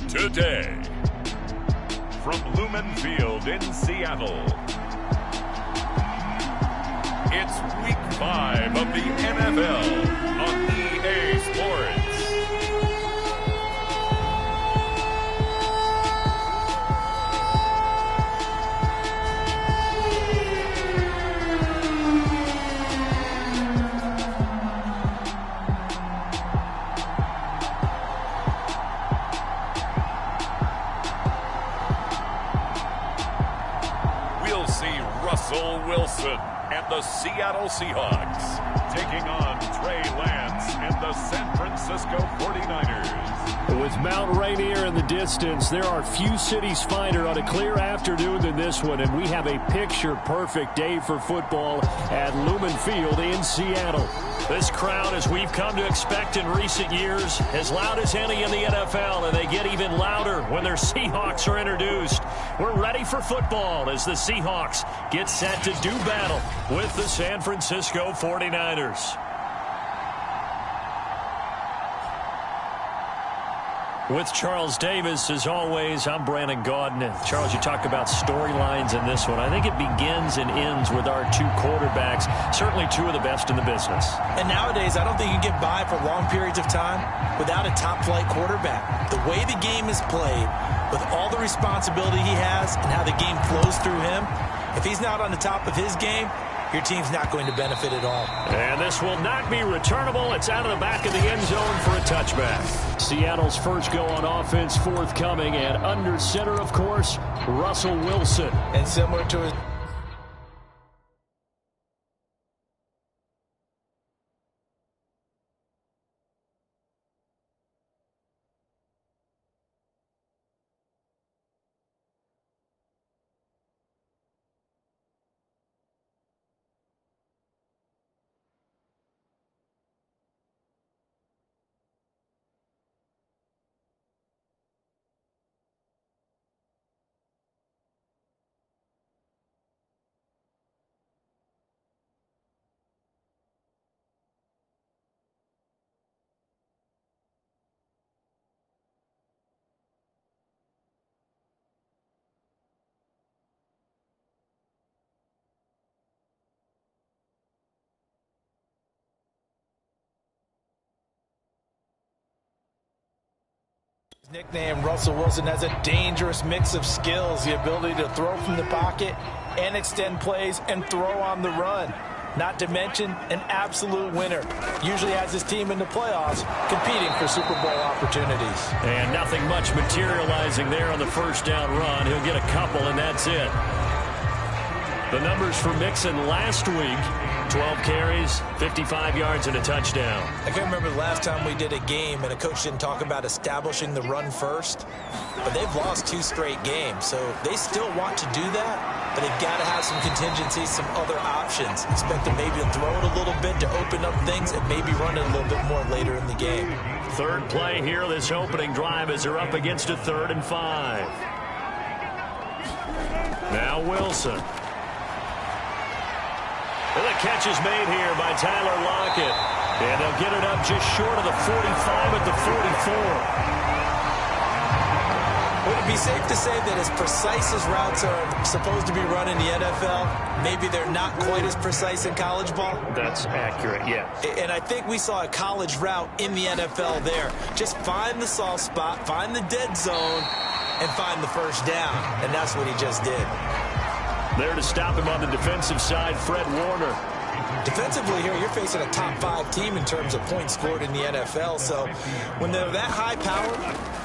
today. From Lumen Field in Seattle, it's Week 5 of the NFL on EA Sports. We'll see Russell Wilson and the Seattle Seahawks taking on Trey Lance and the San Francisco 49ers. With Mount Rainier in the distance, there are few cities finer on a clear afternoon than this one, and we have a picture-perfect day for football at Lumen Field in Seattle. This crowd, as we've come to expect in recent years, as loud as any in the NFL, and they get even louder when their Seahawks are introduced. We're ready for football as the Seahawks get set to do battle with the San Francisco 49ers. With Charles Davis, as always, I'm Brandon Gaudin. And Charles, you talk about storylines in this one. I think it begins and ends with our two quarterbacks, certainly two of the best in the business. And nowadays, I don't think you get by for long periods of time without a top-flight quarterback. The way the game is played, with all the responsibility he has and how the game flows through him, if he's not on the top of his game, your team's not going to benefit at all. And this will not be returnable. It's out of the back of the end zone for a touchback. Seattle's first go on offense forthcoming, and under center, of course, Russell Wilson. And similar to his... nickname, Russell Wilson, has a dangerous mix of skills, the ability to throw from the pocket and extend plays and throw on the run. Not to mention an absolute winner. Usually has his team in the playoffs competing for Super Bowl opportunities. And nothing much materializing there on the first down run. He'll get a couple, and that's it. The numbers for Mixon last week: 12 carries, 55 yards, and a touchdown. I can't remember the last time we did a game and a coach didn't talk about establishing the run first. But they've lost 2 straight games, so they still want to do that. But they've got to have some contingencies, some other options. Expect them maybe to throw it a little bit to open up things and maybe run it a little bit more later in the game. Third play here, this opening drive, as they're up against a 3rd and 5. Now Wilson. And the catch is made here by Tyler Lockett. And they'll get it up just short of the 45 at the 44. Would it be safe to say that as precise as routes are supposed to be run in the NFL, maybe they're not quite as precise in college ball? That's accurate, yeah. And I think we saw a college route in the NFL there. Just find the soft spot, find the dead zone, and find the first down. And that's what he just did. There to stop him on the defensive side, Fred Warner. Defensively here, you're facing a top 5 team in terms of points scored in the NFL. So when they're that high power,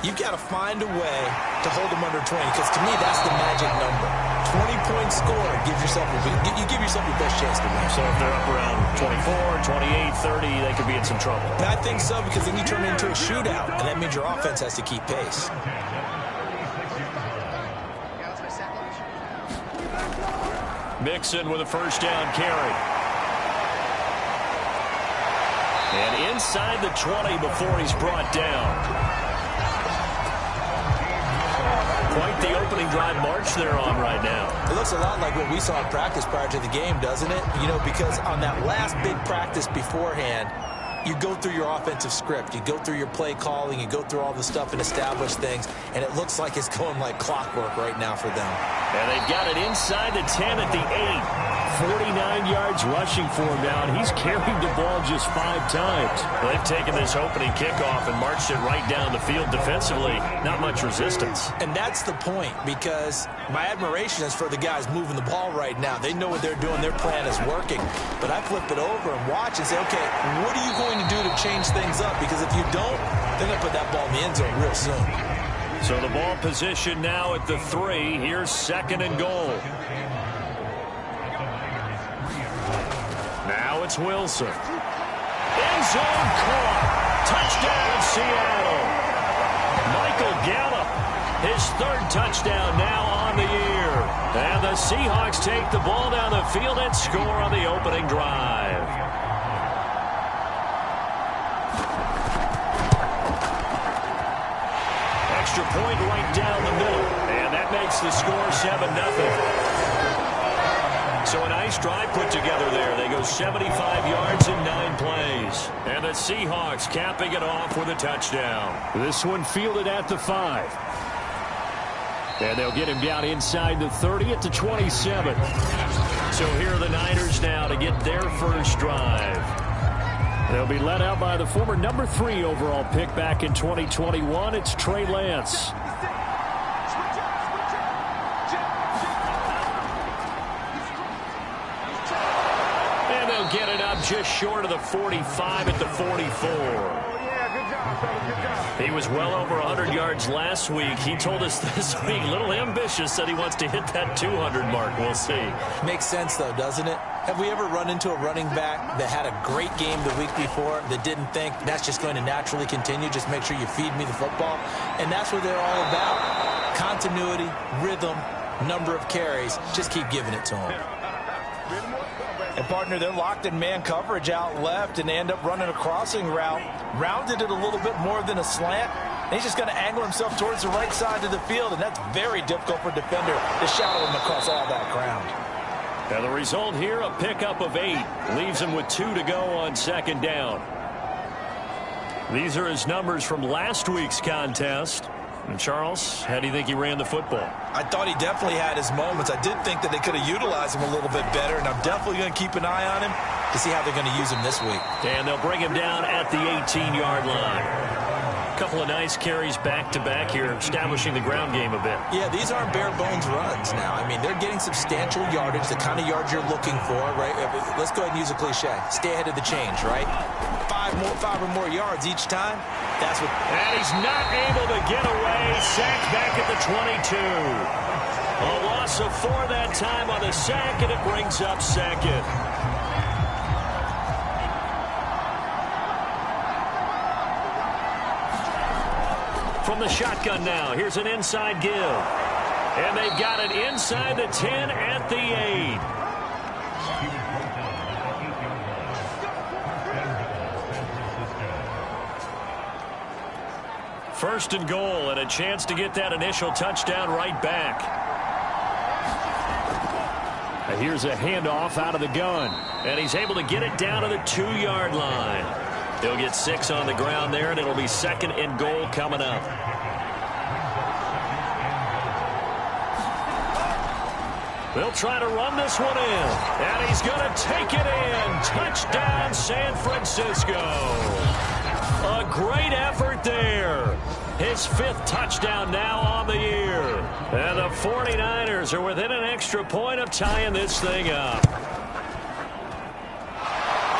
you've got to find a way to hold them under 20. Because to me, that's the magic number. 20-point score gives yourself you give yourself your best chance to win. So if they're up around 24, 28, 30, they could be in some trouble. I think so, because then you turn it into a shootout, and that means your offense has to keep pace. Mixon with a first down carry. And inside the 20 before he's brought down. Quite the opening drive march they're on right now. It looks a lot like what we saw in practice prior to the game, doesn't it? You know, because on that last big practice beforehand, you go through your offensive script. You go through your play calling. You go through all the stuff and establish things. And it looks like it's going like clockwork right now for them. And they've got it inside the 10 at the 8. 49 yards rushing for him now, and he's carried the ball just 5 times. They've taken this opening kickoff and marched it right down the field defensively. Not much resistance. And that's the point, because my admiration is for the guys moving the ball right now. They know what they're doing. Their plan is working. But I flip it over and watch and say, okay, what are you going to do to change things up? Because if you don't, they're going to put that ball in the end zone real soon. So the ball position now at the 3. Here's 2nd and goal. Now it's Wilson. End zone caught. Touchdown, Seattle. Michael Gallup, his 3rd touchdown now on the year. And the Seahawks take the ball down the field and score on the opening drive. Extra point right down the middle. And that makes the score 7-0. So a nice drive put together there. They go 75 yards in 9 plays. And the Seahawks capping it off with a touchdown. This one fielded at the 5. And they'll get him down inside the 30 at the 27. So here are the Niners now to get their first drive. They'll be led out by the former number 3 overall pick back in 2021. It's Trey Lance. Get it up just short of the 45 at the 44. He was well over 100 yards last week. He told us this week, a little ambitious, said he wants to hit that 200 mark. We'll see. Makes sense, though, doesn't it? Have we ever run into a running back that had a great game the week before that didn't think that's just going to naturally continue? Just make sure you feed me the football. And that's what they're all about. Continuity, rhythm, number of carries. Just keep giving it to him. And, partner, they're locked in man coverage out left, and they end up running a crossing route. Rounded it a little bit more than a slant. And he's just going to angle himself towards the right side of the field, and that's very difficult for a defender to shadow him across all that ground. Now the result here, a pickup of 8. Leaves him with 2 to go on 2nd down. These are his numbers from last week's contest. And Charles, how do you think he ran the football? I thought he definitely had his moments. I did think that they could have utilized him a little bit better, and I'm definitely going to keep an eye on him to see how they're going to use him this week. And they'll bring him down at the 18-yard line. A couple of nice carries back-to-back here, establishing the ground game a bit. Yeah, these aren't bare-bones runs now. I mean, they're getting substantial yardage, the kind of yards you're looking for, right? Let's go ahead and use a cliche. Stay ahead of the change, right? 5 or more yards each time. That's what. And he's not able to get away. Sacked back at the 22. A loss of 4 that time on the sack, and it brings up 2nd. From the shotgun now, here's an inside give. And they've got it inside the 10 at the 8. First and goal, and a chance to get that initial touchdown right back. And here's a handoff out of the gun. And he's able to get it down to the 2-yard line. They'll get 6 on the ground there, and it'll be 2nd and goal coming up. They'll try to run this one in. And he's going to take it in. Touchdown, San Francisco. A great effort there. His 5th touchdown now on the year. And the 49ers are within an extra point of tying this thing up.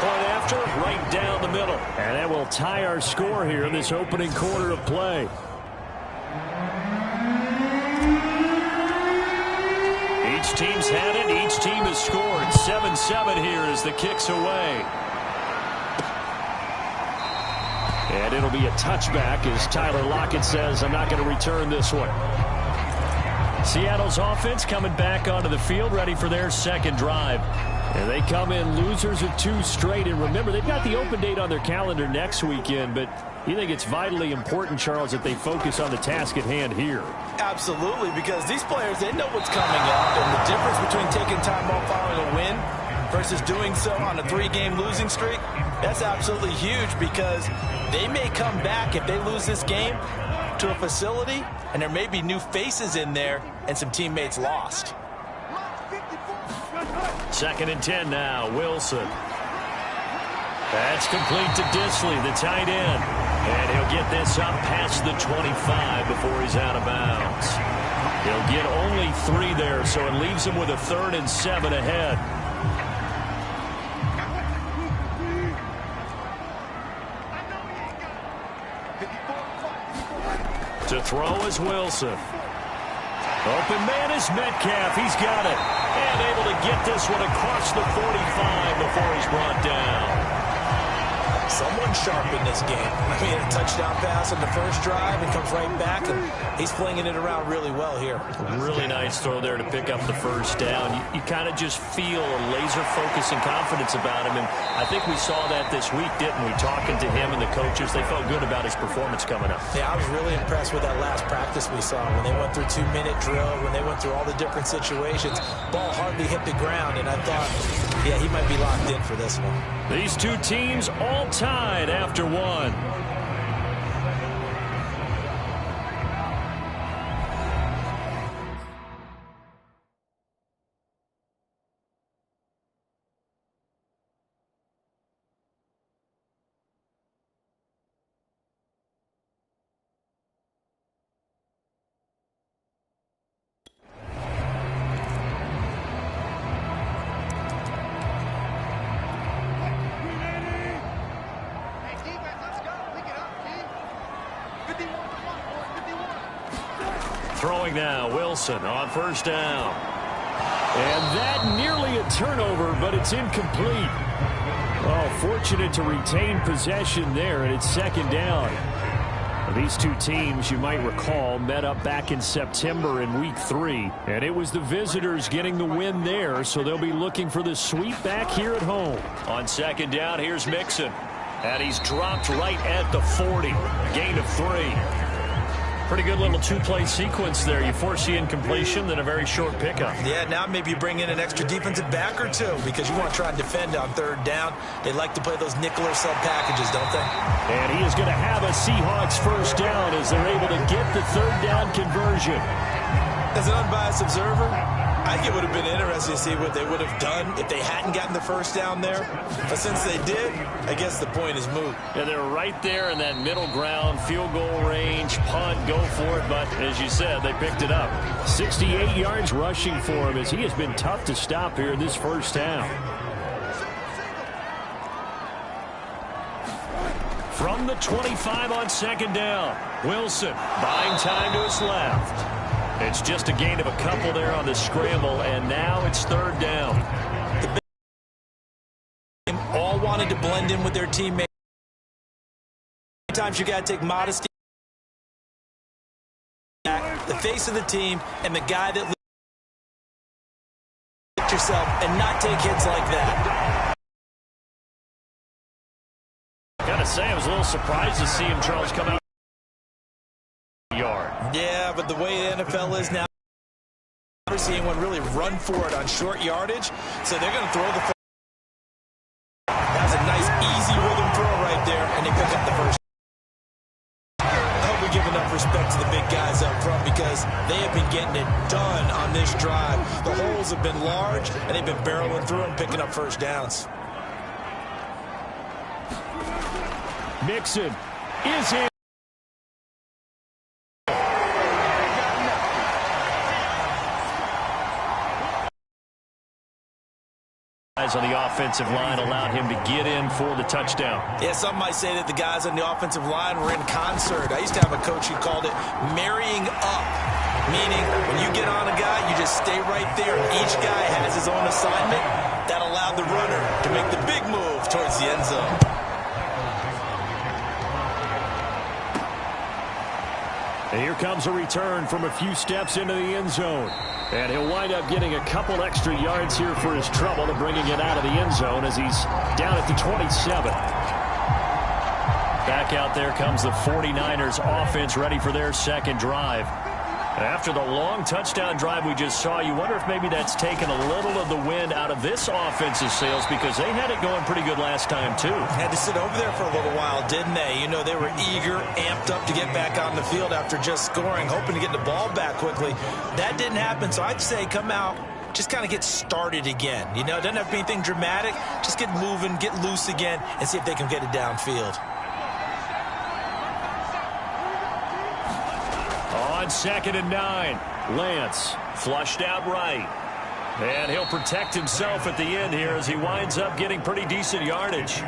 Point after, right down the middle. And that will tie our score here in this opening quarter of play. Each team's had it. Each team has scored. 7-7 here as the kick's away. And it'll be a touchback as Tyler Lockett says, I'm not going to return this one. Seattle's offense coming back onto the field, ready for their 2nd drive. And they come in losers of 2 straight. And remember, they've got the open date on their calendar next weekend, but you think it's vitally important, Charles, that they focus on the task at hand here? Absolutely, because these players, they know what's coming up, and the difference between taking time off following a win versus doing so on a 3-game losing streak, that's absolutely huge because they may come back if they lose this game to a facility and there may be new faces in there and some teammates lost. 2nd and 10 now. Wilson. That's complete to Dissly, the tight end. And he'll get this up past the 25 before he's out of bounds. He'll get only 3 there, so it leaves him with a 3rd and 7 ahead. To throw is Wilson. Open man is Metcalf. He's got it. And able to get this one across the 45 before he's brought down. Someone sharp in this game. I mean, a touchdown pass on the first drive and comes right back, and he's flinging it around really well here. Really nice throw there to pick up the first down. You kind of just feel a laser focus and confidence about him, and I think we saw that this week, didn't we? Talking to him and the coaches, they felt good about his performance coming up. Yeah, I was really impressed with that last practice we saw when they went through 2-minute drill, when they went through all the different situations. Ball hardly hit the ground, and I thought, yeah, he might be locked in for this one. These two teams all tied after one. Throwing now, Wilson on first down. And that nearly a turnover, but it's incomplete. Oh, fortunate to retain possession there, and it's 2nd down. These two teams, you might recall, met up back in September in Week 3. And it was the visitors getting the win there, so they'll be looking for the sweep back here at home. On 2nd down, here's Mixon. And he's dropped right at the 40. Gain of 3. Pretty good little 2-play sequence there. You force the incompletion, then a very short pickup. Yeah, now maybe you bring in an extra defensive back or two because you want to try and defend on 3rd down. They like to play those nickel or sub packages, don't they? And he is going to have a Seahawks first down as they're able to get the 3rd down conversion. As an unbiased observer, I think it would have been interesting to see what they would have done if they hadn't gotten the first down there. But since they did, I guess the point is moot. Yeah, they're right there in that middle ground, field goal range, punt, go for it. But as you said, they picked it up. 68 yards rushing for him as he has been tough to stop here in this first down. From the 25 on 2nd down, Wilson buying time to his left. It's just a gain of a couple there on the scramble, and now it's 3rd down. The all wanted to blend in with their teammates. Sometimes you got to take modesty. The face of the team and the guy that leads yourself and not take hits like that. Gotta say, I was a little surprised to see him, Charles, come out. Yeah, but the way the NFL is now, never see anyone really run for it on short yardage, so they're going to throw the football. That's a nice, easy rhythm throw right there, and they pick up the first. I hope we give enough respect to the big guys up front because they have been getting it done on this drive. The holes have been large, and they've been barreling through them, picking up first downs. Mixon is in. On the offensive line allowed him to get in for the touchdown. Yeah, some might say that the guys on the offensive line were in concert. I used to have a coach who called it marrying up, meaning when you get on a guy, you just stay right there. Each guy has his own assignment. That allowed the runner to make the big move towards the end zone. And here comes a return from a few steps into the end zone. And he'll wind up getting a couple extra yards here for his trouble and bringing it out of the end zone as he's down at the 27. Back out there comes the 49ers offense ready for their 2nd drive. After the long touchdown drive we just saw, you wonder if maybe that's taken a little of the wind out of this offense's sails, because they had it going pretty good last time, too. Had to sit over there for a little while, didn't they? You know, they were eager, amped up to get back on the field after just scoring, hoping to get the ball back quickly. That didn't happen, so I'd say come out, just kind of get started again. You know, it doesn't have to be anything dramatic. Just get moving, get loose again, and see if they can get it downfield. On 2nd and 9, Lance flushed out right. And he'll protect himself at the end here as he winds up getting pretty decent yardage.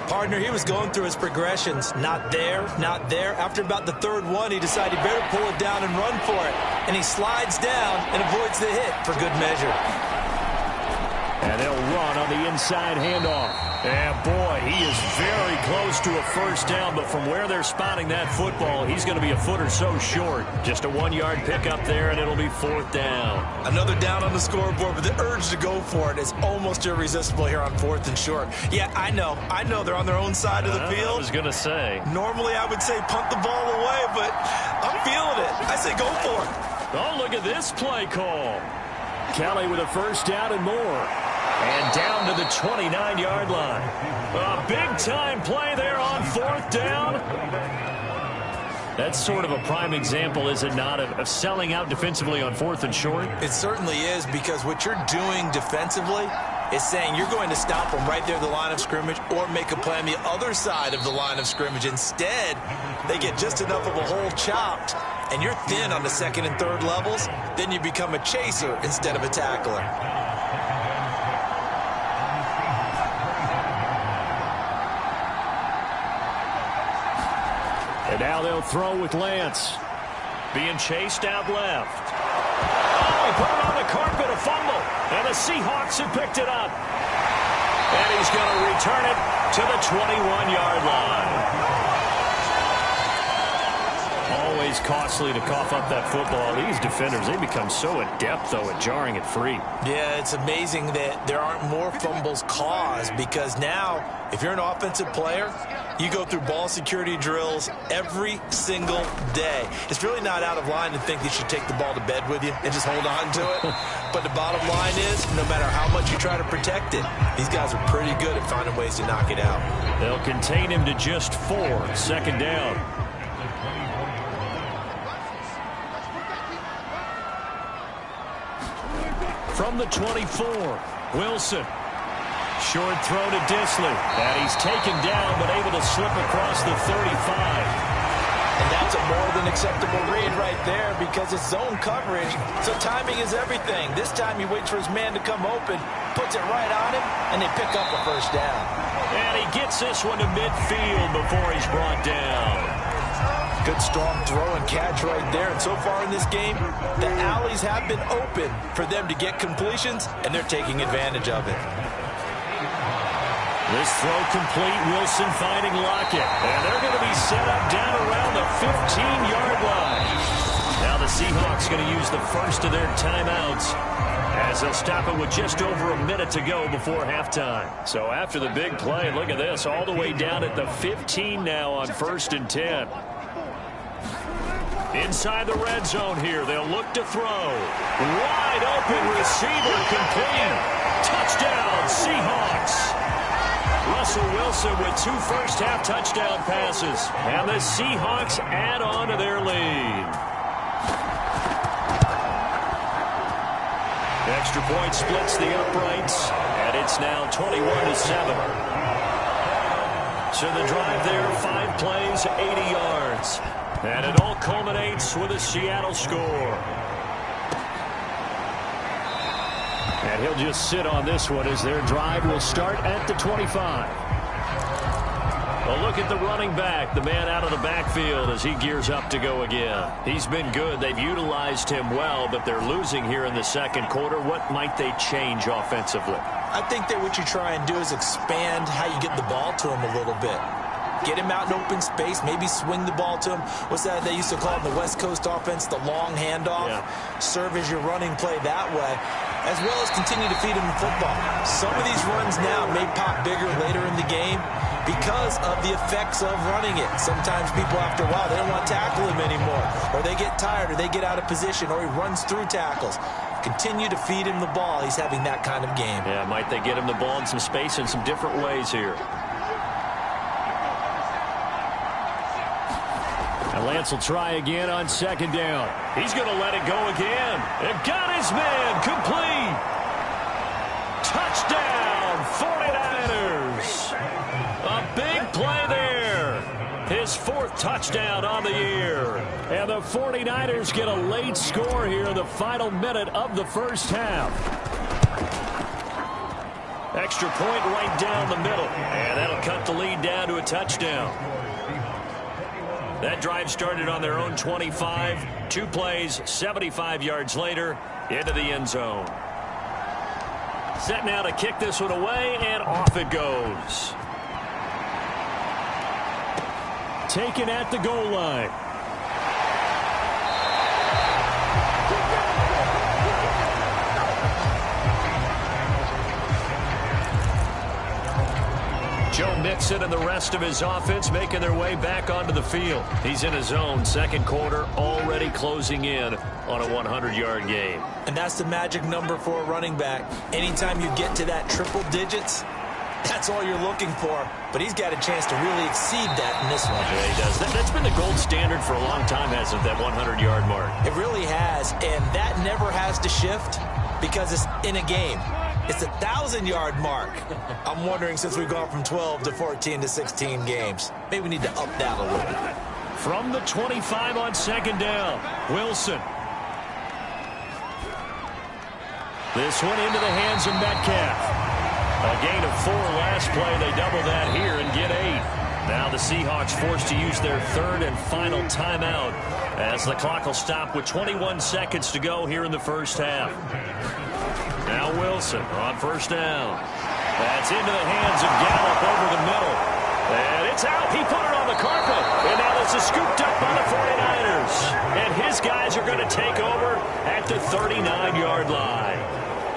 Partner, he was going through his progressions. Not there, not there. After about the third one, he decided he better pull it down and run for it. And he slides down and avoids the hit for good measure. And they'll run on the inside handoff. And boy, he is very close to a first down, but from where they're spotting that football, he's going to be a foot or so short. Just a 1-yard pickup there, and it'll be 4th down. Another down on the scoreboard, but the urge to go for it is almost irresistible here on 4th and short. Yeah, I know they're on their own side of the field. I was going to say. Normally I would say punt the ball away, but I'm feeling it. I say go for it. Oh, look at this play call. Kelly with a first down and more. And down to the 29-yard line. A big-time play there on 4th down. That's sort of a prime example, is it not, of selling out defensively on 4th and short? It certainly is, because what you're doing defensively is saying you're going to stop them right there at the line of scrimmage or make a play on the other side of the line of scrimmage. Instead, they get just enough of a hole chopped, and you're thin on the 2nd and 3rd levels. Then you become a chaser instead of a tackler. And now they'll throw with Lance. Being chased out left. Oh, he put it on the carpet, a fumble. And the Seahawks have picked it up. And he's going to return it to the 21-yard line. Always costly to cough up that football. These defenders, they become so adept, though, at jarring it free. Yeah, it's amazing that there aren't more fumbles caused, because now, if you're an offensive player, you go through ball security drills every single day. It's really not out of line to think you should take the ball to bed with you and just hold on to it. But the bottom line is, no matter how much you try to protect it, these guys are pretty good at finding ways to knock it out. They'll contain him to just 4, 2nd down. From the 24, Wilson. Short throw to Dissly. And he's taken down, but able to slip across the 35. And that's a more than acceptable read right there, because it's zone coverage, so timing is everything. This time he waits for his man to come open, puts it right on him, and they pick up a first down. And he gets this one to midfield before he's brought down. Good strong throw and catch right there. And so far in this game, the alleys have been open for them to get completions, and they're taking advantage of it. This throw complete. Wilson finding Lockett. And they're going to be set up down around the 15-yard line. Now the Seahawks going to use the first of their timeouts, as they'll stop it with just over a minute to go before halftime. So after the big play, look at this, all the way down at the 15 now on 1st and 10. Inside the red zone here, they'll look to throw. Wide open receiver, complete. Touchdown, Seahawks. Russell Wilson with 2 first-half touchdown passes. And the Seahawks add on to their lead. Extra point splits the uprights, and it's now 21-7. So the drive there, 5 plays, 80 yards. And it all culminates with a Seattle score. And he'll just sit on this one as their drive will start at the 25. Well, look at the running back, the man out of the backfield as he gears up to go again. He's been good. They've utilized him well, but they're losing here in the 2nd quarter. What might they change offensively? I think that what you try and do is expand how you get the ball to him a little bit. Get him out in open space, maybe swing the ball to him. What's that they used to call in the West Coast offense, the long handoff? Yeah. Serve as your running play that way, as well as continue to feed him the football. Some of these runs now may pop bigger later in the game, because of the effects of running it. Sometimes people, after a while, they don't want to tackle him anymore, or they get tired, or they get out of position, or he runs through tackles. Continue to feed him the ball. He's having that kind of game. Yeah, might they get him the ball in some space in some different ways here. And Lance will try again on second down. He's going to let it go again. And got his man complete. Touchdown, 49ers. A big play there. His fourth touchdown on the year. And the 49ers get a late score here in the final minute of the first half. Extra point right down the middle. And that'll cut the lead down to a touchdown. That drive started on their own 25. 2 plays, 75 yards later, into the end zone. Set now to kick this one away, and off it goes. Taken at the goal line. Joe Mixon and the rest of his offense making their way back onto the field. He's in his own second quarter, already closing in on a 100-yard game. And that's the magic number for a running back. Anytime you get to that triple digits, that's all you're looking for. But he's got a chance to really exceed that in this one. Yeah, he does. That's been the gold standard for a long time, hasn't it, that 100-yard mark? It really has, and that never has to shift because it's in a game. It's a 1,000-yard mark. I'm wondering, since we've gone from 12 to 14 to 16 games, maybe we need to up that a little bit. From the 25 on second down, Wilson. This one into the hands of Metcalf. A gain of 4 last play. They double that here and get 8. Now the Seahawks forced to use their third and final timeout as the clock will stop with 21 seconds to go here in the first half. Now Wilson on first down. That's into the hands of Gallup over the middle. And it's out. He put it on the carpet. And now this is scooped up by the 49ers. And his guys are going to take over at the 39-yard line.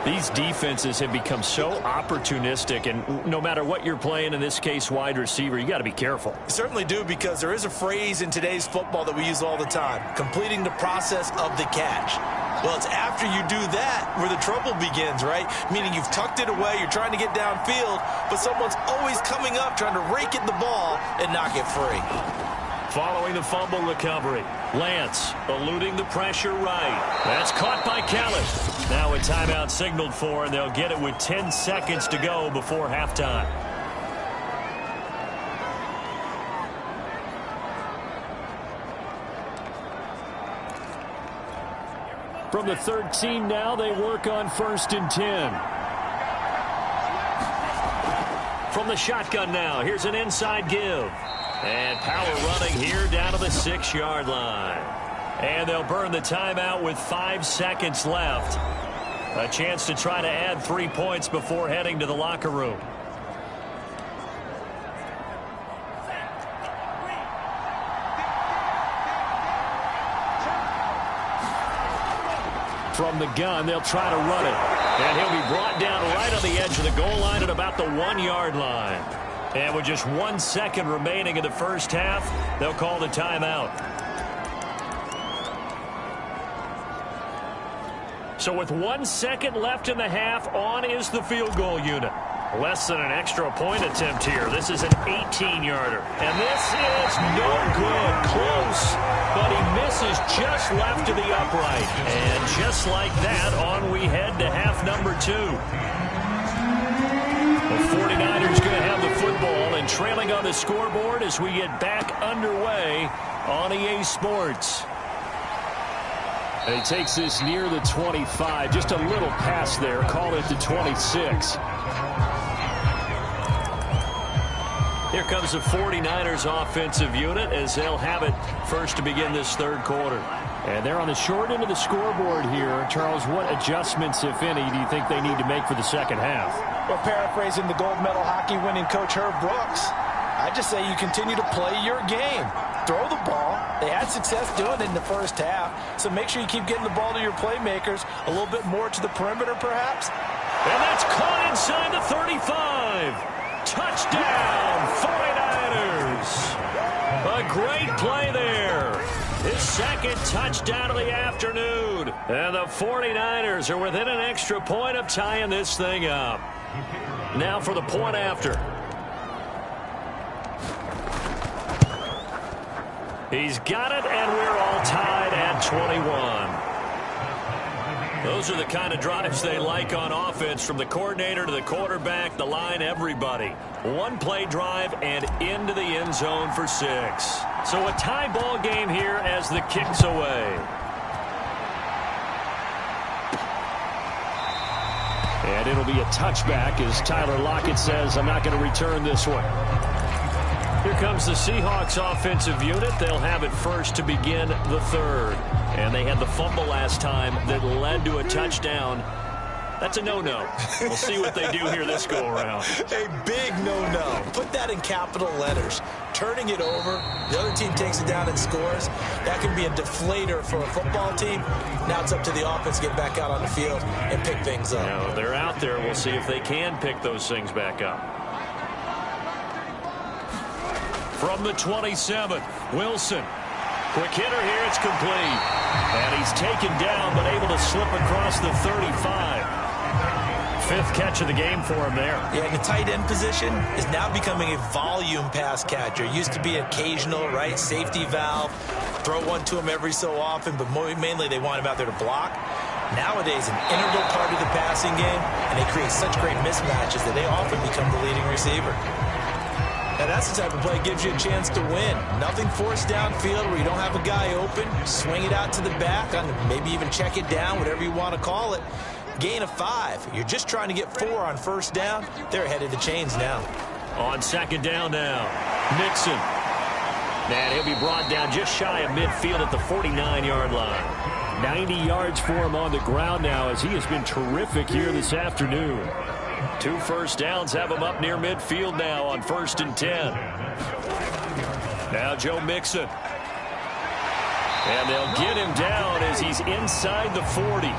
These defenses have become so opportunistic, and no matter what you're playing, in this case wide receiver, you got to be careful. You certainly do, because there is a phrase in today's football that we use all the time: completing the process of the catch. Well, it's after you do that where the trouble begins, right? Meaning you've tucked it away, you're trying to get downfield, but someone's always coming up trying to rake at the ball and knock it free. Following the fumble recovery, Lance eluding the pressure right. That's caught by Kelly. Now a timeout signaled for, and they'll get it with 10 seconds to go before halftime. From the 13 now, they work on 1st and 10. From the shotgun now, here's an inside give. And power running here down to the 6-yard line. And they'll burn the timeout with 5 seconds left. A chance to try to add 3 points before heading to the locker room. From the gun, they'll try to run it. And he'll be brought down right on the edge of the goal line at about the 1-yard line. And with just 1 second remaining in the first half, they'll call the timeout. So with 1 second left in the half, on is the field goal unit. Less than an extra point attempt here. This is an 18-yarder. And this is no good. Close, but he misses just left of the upright. And just like that, on we head to half number 2. The 49ers going to have the football and trailing on the scoreboard as we get back underway on EA Sports. And he takes this near the 25, just a little past there, call it the 26. Here comes the 49ers offensive unit as they'll have it first to begin this third quarter. And they're on the short end of the scoreboard here. Charles, what adjustments, if any, do you think they need to make for the second half? Well, paraphrasing the gold medal hockey winning coach Herb Brooks, I just say you continue to play your game. Throw the ball. They had success doing it in the first half, so make sure you keep getting the ball to your playmakers, a little bit more to the perimeter perhaps. And that's caught inside the 35. Touchdown, 49ers. A great play there. His second touchdown of the afternoon. And the 49ers are within an extra point of tying this thing up. Now for the point after. He's got it, and we're all tied at 21. Those are the kind of drives they like on offense, from the coordinator to the quarterback, the line, everybody. One-play drive and into the end zone for 6. So a tie ball game here as the kick's away. And it'll be a touchback as Tyler Lockett says, I'm not going to return this one. Here comes the Seahawks offensive unit. They'll have it first to begin the third. And they had the fumble last time that led to a touchdown. That's a no-no. We'll see what they do here this go-around. A big no-no. Put that in capital letters. Turning it over, the other team takes it down and scores. That can be a deflator for a football team. Now it's up to the offense to get back out on the field and pick things up. Now they're out there. We'll see if they can pick those things back up. From the 27, Wilson. Quick hitter here, it's complete. And he's taken down, but able to slip across the 35. Fifth catch of the game for him there. Yeah, and the tight end position is now becoming a volume pass catcher. Used to be occasional, right, safety valve. Throw one to him every so often, but mainly they want him out there to block. Nowadays, an integral part of the passing game, and they create such great mismatches that they often become the leading receiver. Now, that's the type of play that gives you a chance to win. Nothing forced downfield where you don't have a guy open. Swing it out to the back, maybe even check it down, whatever you want to call it. Gain of 5. You're just trying to get 4 on first down. They're headed to chains now. On second down now, Mixon. And he'll be brought down just shy of midfield at the 49-yard line. 90 yards for him on the ground now as he has been terrific here this afternoon. 2 first downs have him up near midfield now on 1st and 10. Now Joe Mixon. And they'll get him down as he's inside the 40.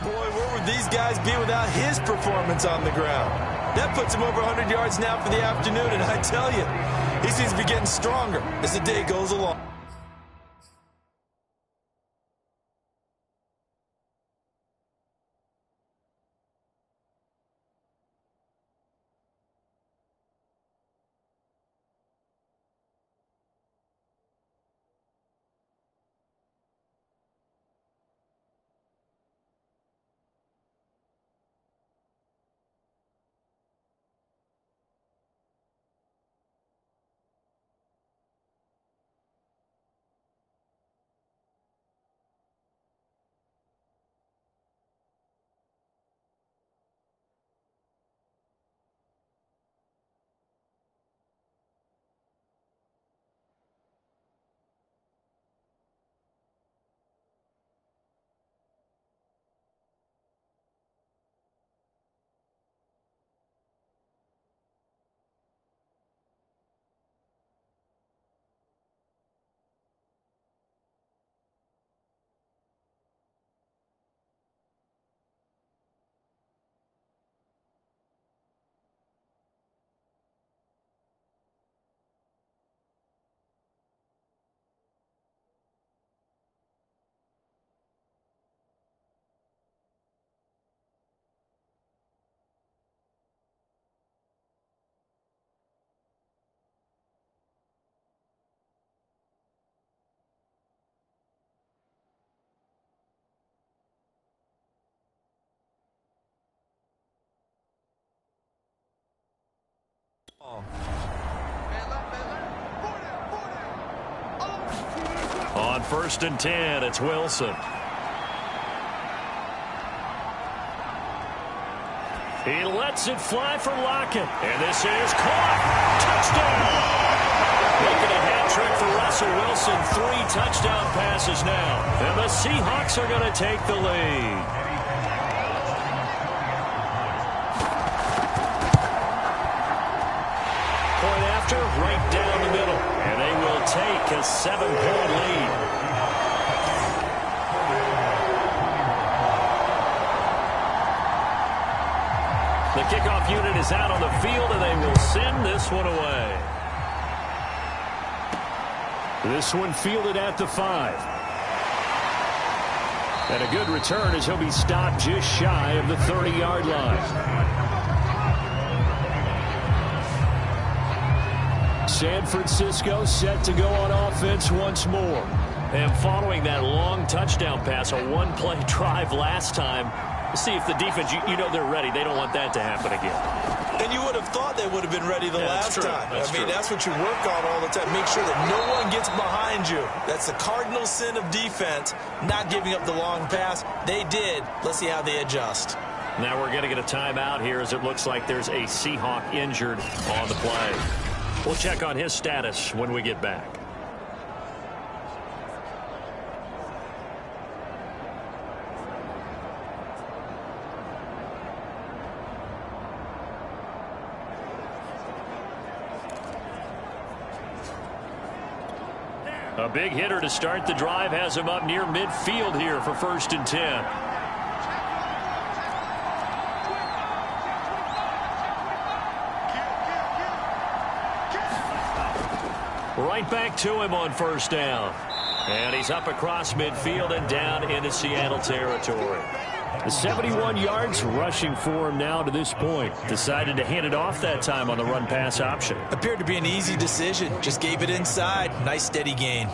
Boy, where would these guys be without his performance on the ground? That puts him over 100 yards now for the afternoon, and I tell you, he seems to be getting stronger as the day goes along. On 1st and 10, it's Wilson. He lets it fly for Lockett. And this is caught. Touchdown! Making a hat trick for Russell Wilson. 3 touchdown passes now. And the Seahawks are going to take the lead. Point after, right down the middle. And they will take a 7-point lead. The kickoff unit is out on the field, and they will send this one away. This one fielded at the 5. And a good return as he'll be stopped just shy of the 30-yard line. San Francisco set to go on offense once more. And following that long touchdown pass, a one-play drive last time, see if the defense, you know they're ready. They don't want that to happen again. And you would have thought they would have been ready the last time. That's what you work on all the time. Make sure that no one gets behind you. That's the cardinal sin of defense, not giving up the long pass. They did. Let's see how they adjust. Now we're going to get a timeout here as it looks like there's a Seahawk injured on the play. We'll check on his status when we get back. A big hitter to start the drive has him up near midfield here for 1st and 10. Right back to him on 1st down. And he's up across midfield and down into Seattle territory. The 71 yards rushing for him now to this point. Decided to hand it off that time on the run-pass option. Appeared to be an easy decision. Just gave it inside. Nice steady gain.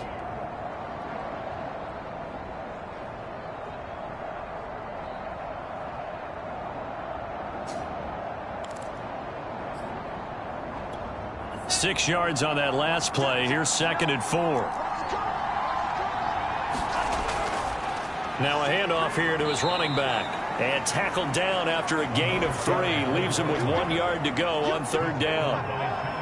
Six yards on that last play. Here's 2nd and 4. Now a handoff here to his running back. And tackled down after a gain of 3. Leaves him with 1 yard to go on 3rd down.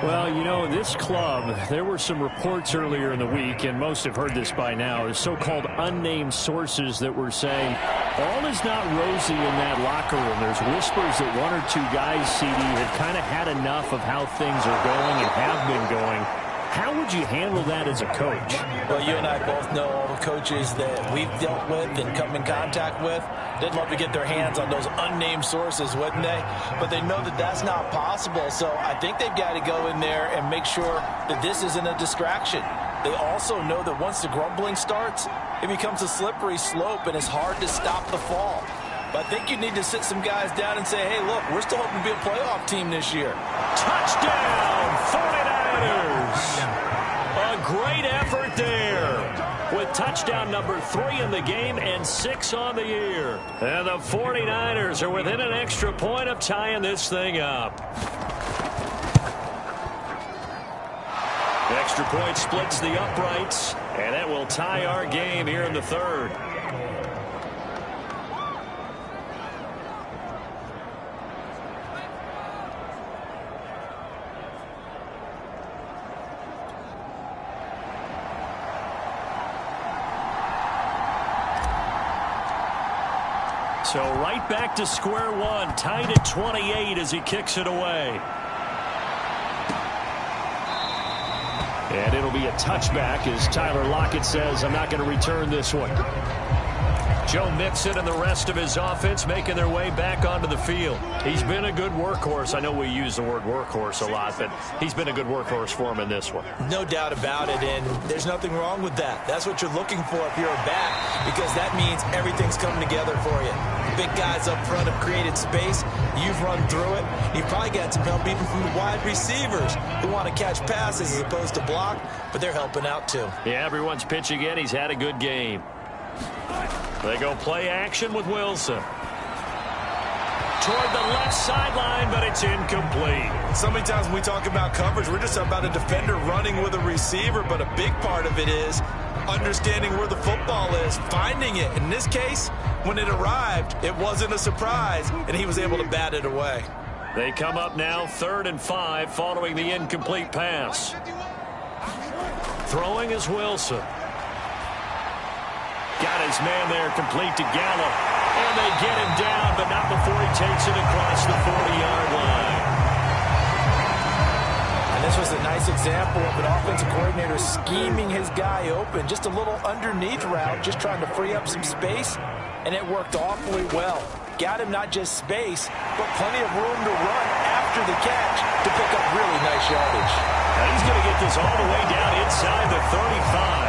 Well, you know, this club, there were some reports earlier in the week, and most have heard this by now, the so-called unnamed sources that were saying all is not rosy in that locker room. There's whispers that 1 or 2 guys, CD, have kind of had enough of how things are going and have been going. How would you handle that as a coach? Well, you and I both know all the coaches that we've dealt with and come in contact with. They'd love to get their hands on those unnamed sources, wouldn't they? But they know that that's not possible. So I think they've got to go in there and make sure that this isn't a distraction. They also know that once the grumbling starts, it becomes a slippery slope and it's hard to stop the fall. But I think you need to sit some guys down and say, hey, look, we're still hoping to be a playoff team this year. Touchdown, 49ers! A great effort there with touchdown number 3 in the game and 6 on the year. And the 49ers are within an extra point of tying this thing up. The extra point splits the uprights, and that will tie our game here in the 3rd. So right back to square one, tied at 28 as he kicks it away. And it'll be a touchback as Tyler Lockett says, I'm not going to return this one. Joe Mixon and the rest of his offense making their way back onto the field. He's been a good workhorse. I know we use the word workhorse a lot, but he's been a good workhorse for him in this one. No doubt about it, and there's nothing wrong with that. That's what you're looking for if you're a back, because that means everything's coming together for you. Big guys up front have created space. You've run through it. You've probably got some help even from the wide receivers who want to catch passes as opposed to block, but they're helping out too. Yeah, everyone's pitching in. He's had a good game. They go play action with Wilson. toward the left sideline, but it's incomplete. So many times when we talk about coverage, we're just about a defender running with a receiver, but a big part of it is understanding where the football is, finding it. In this case, when it arrived, it wasn't a surprise, and he was able to bat it away. They come up now 3rd and 5 following the incomplete pass. Throwing is Wilson. Got his man there complete to Gallup. And they get him down, but not before he takes it across the 40-yard line. And this was a nice example of an offensive coordinator scheming his guy open. Just a little underneath route, just trying to free up some space. And it worked awfully well. Got him not just space, but plenty of room to run after the catch to pick up really nice yardage. Now he's going to get this all the way down inside the 35.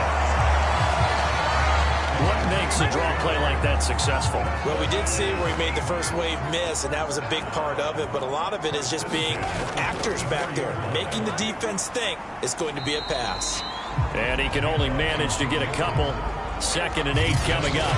What makes a draw play like that successful? Well, we did see where he made the first wave miss, and that was a big part of it. But a lot of it is just being actors back there, making the defense think it's going to be a pass. And he can only manage to get a couple. 2nd and 8 coming up.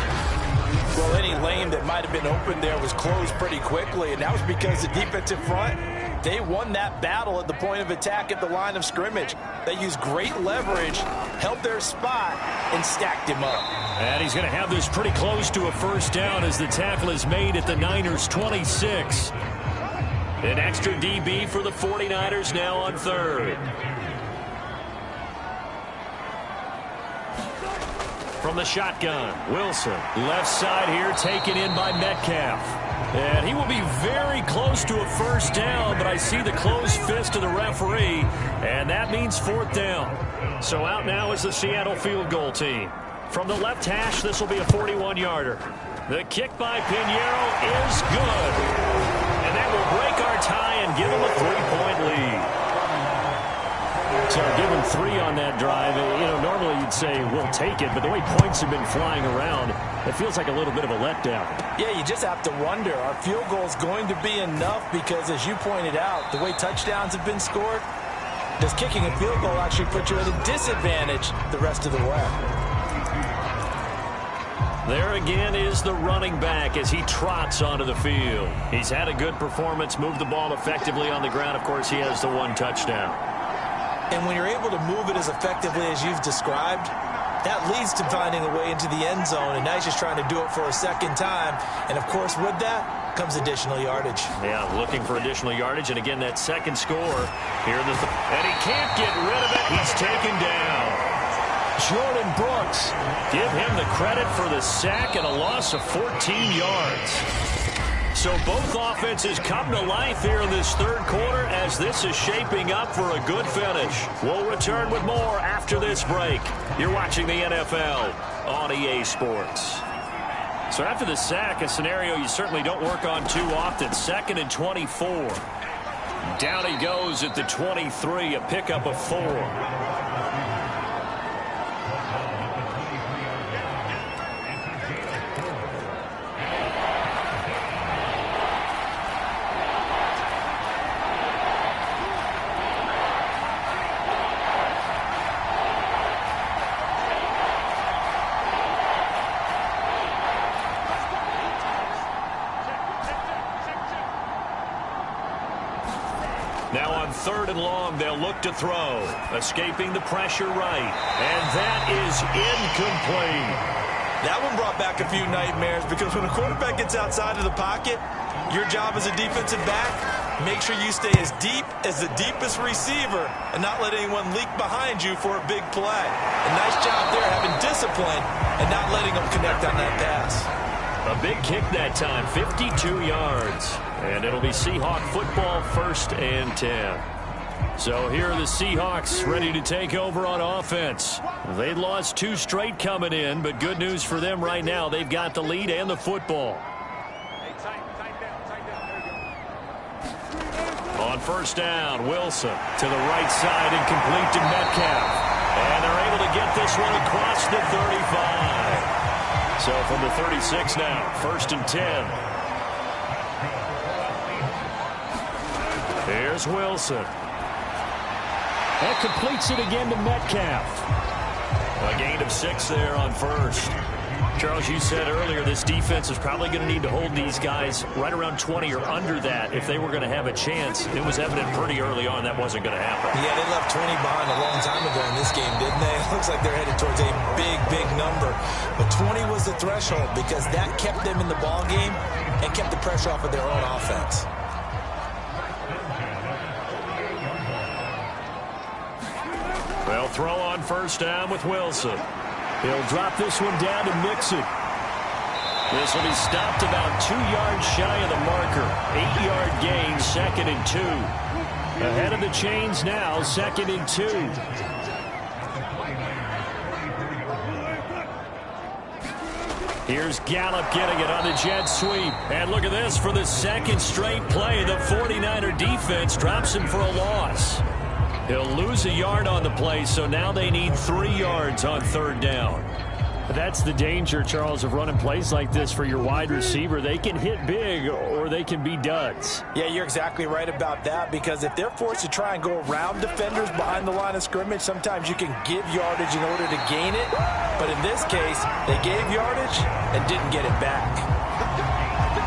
Well, any lane that might have been open there was closed pretty quickly, and that was because the defensive front, they won that battle at the point of attack at the line of scrimmage. They used great leverage, held their spot, and stacked him up. And he's going to have this pretty close to a first down as the tackle is made at the Niners' 26. An extra DB for the 49ers now on 3rd. From the shotgun, Wilson. Left side here taken in by Metcalf. And he will be very close to a first down, but I see the closed fist of the referee, and that means 4th down. So out now is the Seattle field goal team. From the left hash, this will be a 41-yarder. The kick by Pinheiro is good. And that will break our tie and give him a 3-point lead. So given 3 on that drive, you know, normally you'd say we'll take it, but the way points have been flying around, it feels like a little bit of a letdown. Yeah, you just have to wonder, are field goals going to be enough? Because as you pointed out, the way touchdowns have been scored, does kicking a field goal actually put you at a disadvantage the rest of the way? There again is the running back as he trots onto the field. He's had a good performance, moved the ball effectively on the ground. Of course, he has the 1 touchdown. And when you're able to move it as effectively as you've described, that leads to finding a way into the end zone, and now he's just trying to do it for a second time. And, of course, with that comes additional yardage. Yeah, looking for additional yardage, and again, that second score here. And he can't get rid of it. He's taken down. Jordan Brooks. Give him the credit for the sack and a loss of 14 yards. So both offenses come to life here in this 3rd quarter as this is shaping up for a good finish. We'll return with more after this break. You're watching the NFL on EA Sports. So after the sack, a scenario you certainly don't work on too often. 2nd and 24. Down he goes at the 23, a pickup of 4. Now on 3rd and long, they'll look to throw. Escaping the pressure right. And that is incomplete. That one brought back a few nightmares because when a quarterback gets outside of the pocket, your job as a defensive back, make sure you stay as deep as the deepest receiver and not let anyone leak behind you for a big play. A nice job there having discipline and not letting them connect on that pass. A big kick that time, 52 yards. And it'll be Seahawk football, 1st and 10. So here are the Seahawks ready to take over on offense. They'd lost 2 straight coming in, but good news for them right now. They've got the lead and the football. On 1st down, Wilson to the right side and complete to Metcalf. And they're able to get this one across the 35. So from the 36 now, 1st and 10. Here's Wilson. That completes it again to Metcalf. A gain of 6 there on 1st. Charles, you said earlier this defense is probably going to need to hold these guys right around 20 or under that if they were going to have a chance. It was evident pretty early on that wasn't going to happen. Yeah, they left 20 behind a long time ago in this game, didn't they? It looks like they're headed towards a big, big number. But 20 was the threshold because that kept them in the ball game and kept the pressure off of their own offense. They'll throw on first down with Wilson. He'll drop this one down to Mixon. This will be stopped about 2 yards shy of the marker. 8-yard gain, 2nd and 2. Ahead of the chains now, 2nd and 2. Here's Gallup getting it on the jet sweep. And look at this for the second straight play. The 49er defense drops him for a loss. He'll lose a yard on the play, so now they need 3 yards on third down. That's the danger, Charles, of running plays like this for your wide receiver. They can hit big or they can be duds. Yeah, you're exactly right about that, because if they're forced to try and go around defenders behind the line of scrimmage, sometimes you can give yardage in order to gain it. But in this case, they gave yardage and didn't get it back.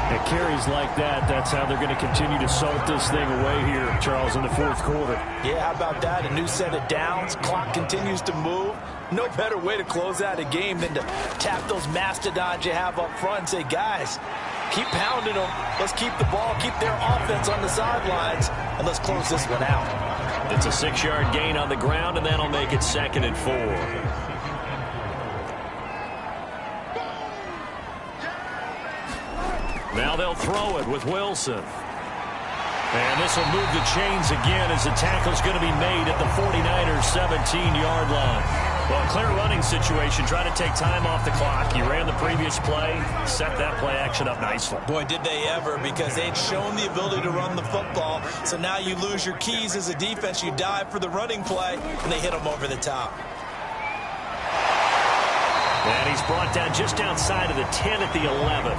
At carries like that, that's how they're going to continue to salt this thing away here, Charles, in the fourth quarter. Yeah, how about that? A new set of downs. Clock continues to move. No better way to close out a game than to tap those mastodons you have up front and say, guys, keep pounding them. Let's keep the ball, keep their offense on the sidelines, and let's close this one out. It's a 6-yard gain on the ground, and that'll make it 2nd and 4. Now they'll throw it with Wilson. And this will move the chains again as the tackle's going to be made at the 49ers' 17-yard line. Well, clear running situation. Try to take time off the clock. You ran the previous play, set that play action up nicely. Boy, did they ever, because they'd shown the ability to run the football. So now you lose your keys as a defense. You dive for the running play, and they hit them over the top. And he's brought down just outside of the 10 at the 11.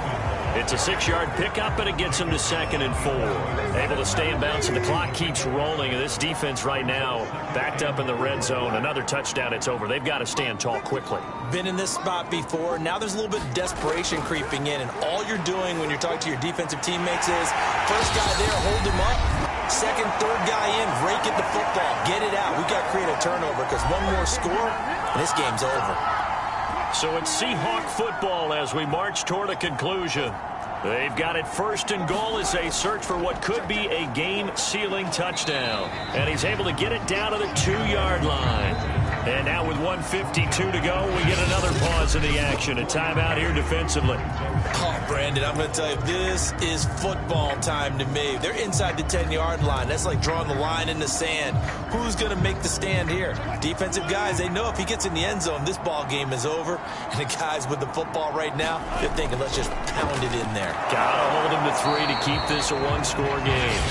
It's a 6-yard pickup, and it gets him to 2nd and 4. Able to stay in bounds, and the clock keeps rolling. And this defense right now backed up in the red zone. Another touchdown, it's over. They've got to stand tall quickly. Been in this spot before. Now there's a little bit of desperation creeping in, and all you're doing when you're talking to your defensive teammates is first guy there, hold him up. Second, third guy in, rake at the football. Get it out. We got to create a turnover because one more score, and this game's over. So it's Seahawk football as we march toward a conclusion. They've got it 1st and goal as they search for what could be a game-sealing touchdown. And he's able to get it down to the 2-yard line. And now with 1:52 to go, we get another pause in the action. A timeout here defensively. Oh, Brandon, I'm going to tell you, this is football time to me. They're inside the 10-yard line. That's like drawing the line in the sand. Who's going to make the stand here? Defensive guys, they know if he gets in the end zone, this ball game is over. And the guys with the football right now, they're thinking, let's just pound it in there. Got to hold him to 3 to keep this a one-score game.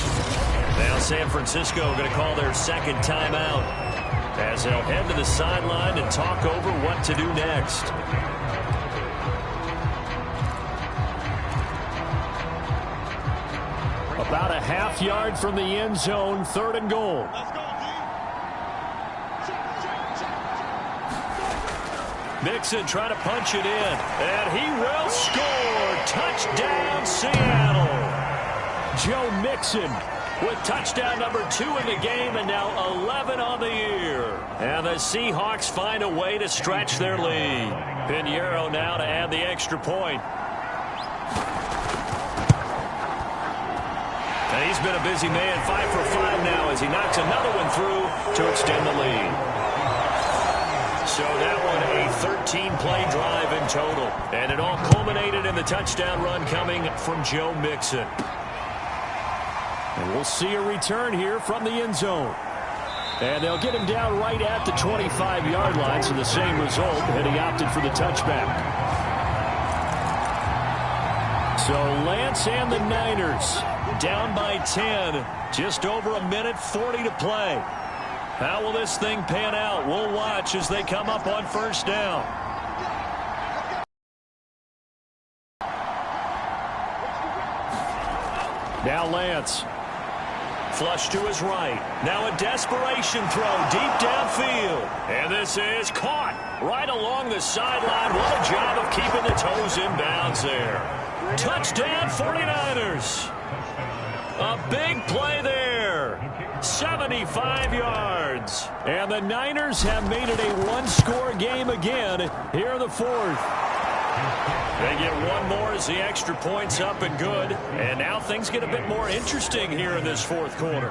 Now San Francisco going to call their second timeout as they'll head to the sideline and talk over what to do next. About a half yard from the end zone, 3rd and goal. Mixon trying to punch it in, and he will score. Touchdown, Seattle. Joe Mixon with touchdown number 2 in the game, and now 11 on the year. And the Seahawks find a way to stretch their lead. Pinheiro now to add the extra point. And he's been a busy man, 5 for 5 now as he knocks another one through to extend the lead. So that one a 13-play drive in total. And it all culminated in the touchdown run coming from Joe Mixon. And we'll see a return here from the end zone. And they'll get him down right at the 25-yard line, so the same result, and he opted for the touchback. So Lance and the Niners down by 10, just over a minute 40 to play. How will this thing pan out? We'll watch as they come up on first down. Now Lance Flush to his right. Now a desperation throw deep downfield. And this is caught right along the sideline. What a job of keeping the toes in bounds there. Touchdown 49ers. A big play there. 75 yards. And the Niners have made it a one-score game again here in the fourth. They get one more as the extra point's up and good. And now things get a bit more interesting here in this fourth quarter.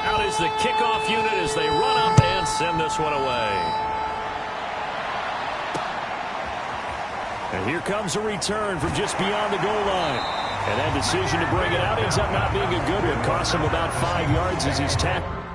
Out is the kickoff unit as they run up and send this one away. And here comes a return from just beyond the goal line. And that decision to bring it out ends up not being a good one. Costs him about 5 yards as he's tackled.